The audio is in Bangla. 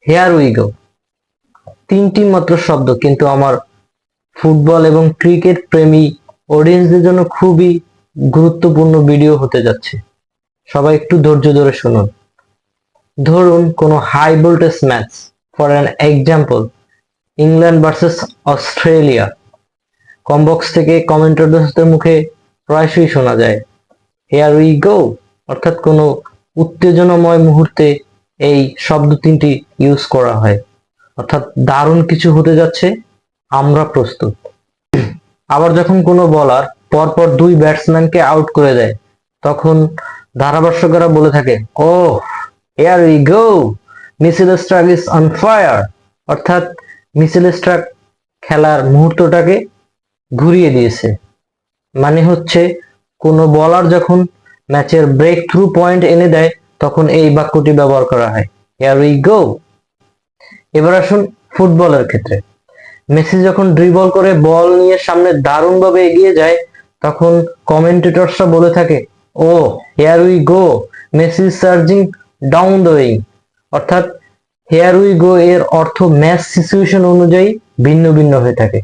হেয়ার উই গো। তিনটি মাত্র শব্দ, কিন্তু আমার ফুটবল এবং ক্রিকেট প্রেমী অডিয়েন্সদের জন্য খুবই গুরুত্বপূর্ণ ভিডিও হতে যাচ্ছে। সবাই একটু ধৈর্য ধরে শুনুন। ধরুন কোনো high voltage match, for an example England versus Australia. Comm box থেকে কমেন্টেটরদের মুখে প্রায়শই শোনা যায় হেয়ার উই গো, অর্থাৎ কোনো উত্তেজনাময় মুহূর্তে এই শব্দ তিনটি ইউজ করা হয়, অর্থাৎ দারুণ কিছু হতে যাচ্ছে, আমরা প্রস্তুত। আবার যখন কোনো বোলার পরপর দুই ব্যাটসম্যানকে আউট করে দেয়, তখন ধারাভাষ্যকাররা বলে থাকে, oh here we go, Mitchell Starc is on fire, অর্থাৎ মিচেল স্টার্ক খেলার মুহূর্তটাকে ঘুরিয়ে দিয়েছে। মানে হচ্ছে কোনো বোলার যখন ম্যাচের ব্রেক থ্রু পয়েন্ট এনে দেয়, তখন এই বাক্যটি ব্যবহার করা হয়, হিয়ার উই গো। এবার আসুন ফুটবলের ক্ষেত্রে। মেসি যখন ড্রিবল করে বল নিয়ে সামনে দারুণভাবে এগিয়ে যায়, তখন কমেন্টেটরসরা বলে থাকে, oh here we go, Messi surging down the wing, অর্থাৎ হেয়ার উই গো এর অর্থ ম্যাচ সিচুয়েশন অনুযায়ী ভিন্ন ভিন্ন হয়ে থাকে।